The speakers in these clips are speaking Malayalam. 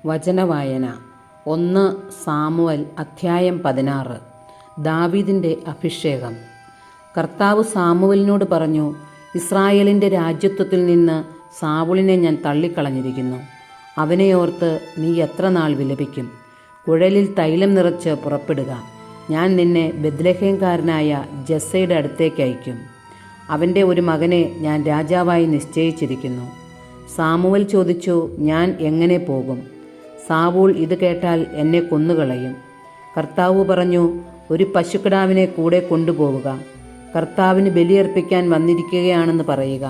വചനവായന 1 സാമുവൽ അധ്യായം 16. ദാവീദിൻ്റെ അഭിഷേകം. കർത്താവ് സാമുവലിനോട് പറഞ്ഞു, ഇസ്രായേലിൻ്റെ രാജ്യത്വത്തിൽ നിന്ന് സാവുളിനെ ഞാൻ തള്ളിക്കളഞ്ഞിരിക്കുന്നു. അവനെ ഓർത്ത് നീ എത്ര നാൾ വിലപിക്കും? കുഴലിൽ തൈലം നിറച്ച് പുറപ്പെടുക. ഞാൻ നിന്നെ ബെത്ലഹേംകാരനായ ജസ്സയുടെ അടുത്തേക്ക് അയക്കും. അവൻ്റെ ഒരു മകനെ ഞാൻ രാജാവായി നിശ്ചയിച്ചിരിക്കുന്നു. സാമുവൽ ചോദിച്ചു, ഞാൻ എങ്ങനെ പോകും? സാവൂൾ ഇത് കേട്ടാൽ എന്നെ കൊന്നുകളയും. കർത്താവ് പറഞ്ഞു, ഒരു പശുക്കിടാവിനെ കൂടെ കൊണ്ടുപോവുക. കർത്താവിന് ബലിയർപ്പിക്കാൻ വന്നിരിക്കുകയാണെന്ന് പറയുക.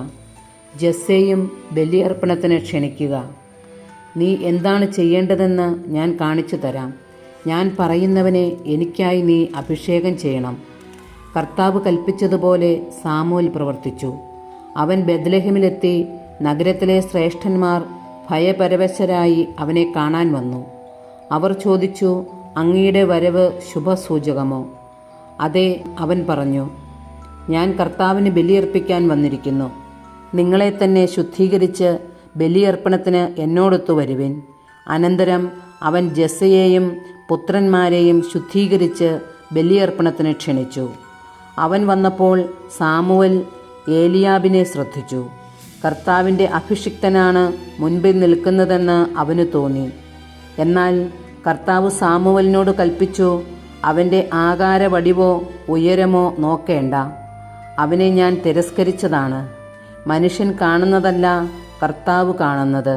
ജസ്സയെയും ബലിയർപ്പണത്തിന് ക്ഷണിക്കുക. നീ എന്താണ് ചെയ്യേണ്ടതെന്ന് ഞാൻ കാണിച്ചു തരാം. ഞാൻ പറയുന്നവനെ എനിക്കായി നീ അഭിഷേകം ചെയ്യണം. കർത്താവ് കൽപ്പിച്ചതുപോലെ സാമുവൽ പ്രവർത്തിച്ചു. അവൻ ബെത്ലഹേമിലെത്തി. നഗരത്തിലെ ശ്രേഷ്ഠന്മാർ ഭയപരവശരായി അവനെ കാണാൻ വന്നു. അവർ ചോദിച്ചു, അങ്ങയുടെ വരവ് ശുഭസൂചകമോ? അതെ, അവൻ പറഞ്ഞു, ഞാൻ കർത്താവിന് ബലിയർപ്പിക്കാൻ വന്നിരിക്കുന്നു. നിങ്ങളെ തന്നെ ശുദ്ധീകരിച്ച് ബലിയർപ്പണത്തിന് എന്നോടൊത്തു വരുവിൻ. അനന്തരം അവൻ ജസ്സയെയും പുത്രന്മാരെയും ശുദ്ധീകരിച്ച് ബലിയർപ്പണത്തിന് ക്ഷണിച്ചു. അവൻ വന്നപ്പോൾ സാമുവൽ ഏലിയാബിനെ ശ്രദ്ധിച്ചു. കർത്താവിൻ്റെ അഭിഷിക്തനാണ് മുൻപിൽ നിൽക്കുന്നതെന്ന് അവന് തോന്നി. എന്നാൽ കർത്താവ് സാമുവലിനോട് കൽപ്പിച്ചു, അവൻ്റെ ആകാരവടിവോ ഉയരമോ നോക്കേണ്ട. അവനെ ഞാൻ തിരസ്കരിച്ചതാണ്. മനുഷ്യൻ കാണുന്നതല്ല കർത്താവ് കാണുന്നത്.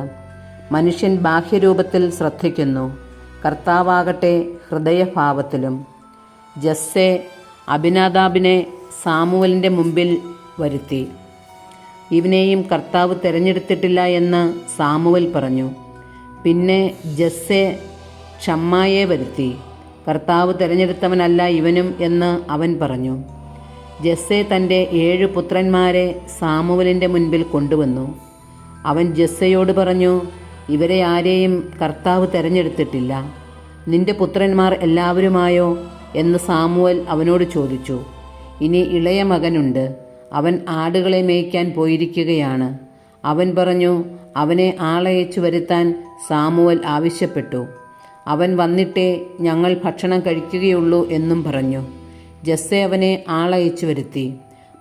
മനുഷ്യൻ ബാഹ്യരൂപത്തിൽ ശ്രദ്ധിക്കുന്നു, കർത്താവാകട്ടെ ഹൃദയഭാവത്തിലും. ജസ്സെ അബിനാദാബിനെ സാമുവലിൻ്റെ മുമ്പിൽ വരുത്തി. ഇവനെയും കർത്താവ് തിരഞ്ഞെടുത്തിട്ടില്ല എന്ന് സാമുവൽ പറഞ്ഞു. പിന്നെ ജസ്സെ ഷമ്മായെ വരുത്തി. കർത്താവ് തിരഞ്ഞെടുത്തവനല്ല ഇവനും എന്ന് അവൻ പറഞ്ഞു. ജസ്സെ തൻ്റെ 7 പുത്രന്മാരെ സാമുവലിൻ്റെ മുൻപിൽ കൊണ്ടുവന്നു. അവൻ ജസ്സയോട് പറഞ്ഞു, ഇവരെ ആരെയും കർത്താവ് തിരഞ്ഞെടുത്തിട്ടില്ല. നിന്റെ പുത്രന്മാർ എല്ലാവരുമായോ എന്ന് സാമുവൽ അവനോട് ചോദിച്ചു. ഇനി ഇളയ മകനുണ്ട്, അവൻ ആടുകളെ മേയ്ക്കാൻ പോയിരിക്കുകയാണ്. അവൻ പറഞ്ഞു, അവനെ ആളയച്ചു വരുത്താൻ സാമുവൽ ആവശ്യപ്പെട്ടു. അവൻ വന്നിട്ടേ ഞങ്ങൾ ഭക്ഷണം കഴിക്കുകയുള്ളൂ എന്നും പറഞ്ഞു. ജസ്സെ അവനെ ആളയച്ചു വരുത്തി.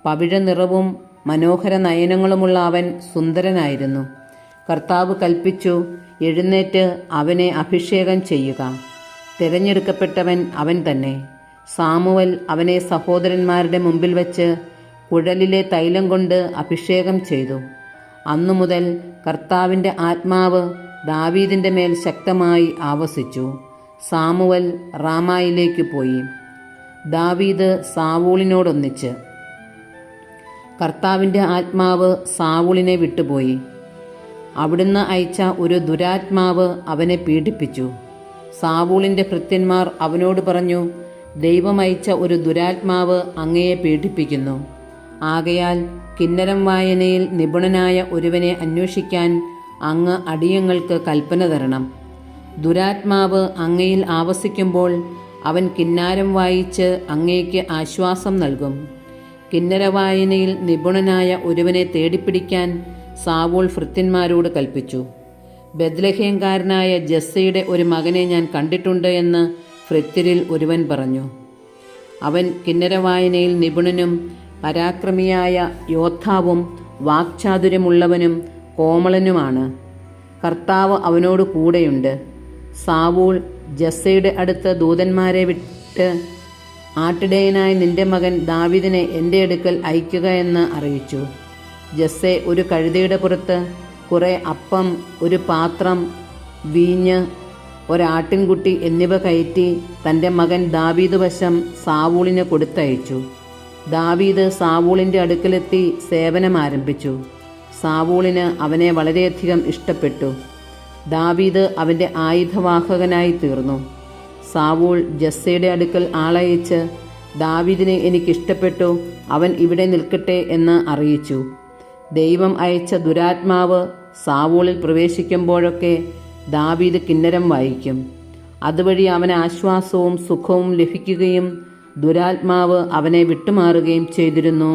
പവിഴ നിറവും മനോഹര നയനങ്ങളുമുള്ള അവൻ സുന്ദരനായിരുന്നു. കർത്താവ് കൽപ്പിച്ചു, എഴുന്നേറ്റ് അവനെ അഭിഷേകം ചെയ്യുക. തിരഞ്ഞെടുക്കപ്പെട്ടവൻ അവൻ തന്നെ. സാമുവൽ അവനെ സഹോദരന്മാരുടെ മുമ്പിൽ വച്ച് കുഴലിലെ തൈലം കൊണ്ട് അഭിഷേകം ചെയ്തു. അന്നു മുതൽ കർത്താവിൻ്റെ ആത്മാവ് ദാവീദിൻ്റെ മേൽ ശക്തമായി ആവസിച്ചു. സാമുവൽ റാമായിലേക്ക് പോയി. ദാവീദ് സാവൂളിനോടൊന്നിച്ച്. കർത്താവിൻ്റെ ആത്മാവ് സാവൂളിനെ വിട്ടുപോയി. അവിടുന്ന് അയച്ച ഒരു ദുരാത്മാവ് അവനെ പീഡിപ്പിച്ചു. സാവൂളിൻ്റെ ഭൃത്യന്മാർ അവനോട് പറഞ്ഞു, ദൈവം അയച്ച ഒരു ദുരാത്മാവ് അങ്ങയെ പീഡിപ്പിക്കുന്നു. ആകയാൽ കിന്നരം വായനയിൽ നിപുണനായ ഒരുവനെ അന്വേഷിക്കാൻ അങ്ങ് അടിയങ്ങൾക്ക് കൽപ്പന തരണം. ദുരാത്മാവ് അങ്ങയിൽ ആവസിക്കുമ്പോൾ അവൻ കിന്നാരം വായിച്ച് അങ്ങേക്ക് ആശ്വാസം നൽകും. കിന്നരവായനയിൽ നിപുണനായ ഒരുവനെ തേടിപ്പിടിക്കാൻ സാവൂൾ ഭൃത്യന്മാരോട് കൽപ്പിച്ചു. ബെത്ലഹേംകാരനായ ജസ്സയുടെ ഒരു മകനെ ഞാൻ കണ്ടിട്ടുണ്ട് എന്ന് ഭൃത്യരിൽ ഒരുവൻ പറഞ്ഞു. അവൻ കിന്നരവായനയിൽ നിപുണനും പരാക്രമിയായ യോദ്ധാവും വാക്ചാതുര്യമുള്ളവനും കോമളനുമാണ്. കർത്താവ് അവനോട് കൂടെയുണ്ട്. സാവൂൾ ജസ്സയുടെ അടുത്ത് ദൂതന്മാരെ വിട്ട്, ആട്ടിടയനായ നിന്റെ മകൻ ദാവീദിനെ എൻ്റെ അടുക്കൽ അയക്കുക എന്ന് അറിയിച്ചു. ജസ്സെ ഒരു കഴുതയുടെ പുറത്ത് കുറെ അപ്പം, ഒരു പാത്രം, വീഞ്ഞ്, ഒരാട്ടിൻകുട്ടി എന്നിവ കയറ്റി തൻ്റെ മകൻ ദാവീദ് വശം സാവൂളിന് കൊടുത്തയച്ചു. ദാവീദ് സാവൂളിൻ്റെ അടുക്കലെത്തി സേവനം ആരംഭിച്ചു. സാവൂളിന് അവനെ വളരെയധികം ഇഷ്ടപ്പെട്ടു. ദാവീദ് അവൻ്റെ ആയുധവാഹകനായി തീർന്നു. സാവൂൾ ജസ്സയുടെ അടുക്കൽ ആളയച്ച്, ദാവീദിനെ എനിക്കിഷ്ടപ്പെട്ടു, അവൻ ഇവിടെ നിൽക്കട്ടെ എന്ന് അറിയിച്ചു. ദൈവം അയച്ച ദുരാത്മാവ് സാവൂളിൽ പ്രവേശിക്കുമ്പോഴൊക്കെ ദാവീദ് കിന്നരം വായിക്കും. അതുവഴി അവന് ആശ്വാസവും സുഖവും ലഭിക്കുകയും ദുരാത്മാവ് അവനെ വിട്ടുമാറുകയും ചെയ്തിരുന്നു.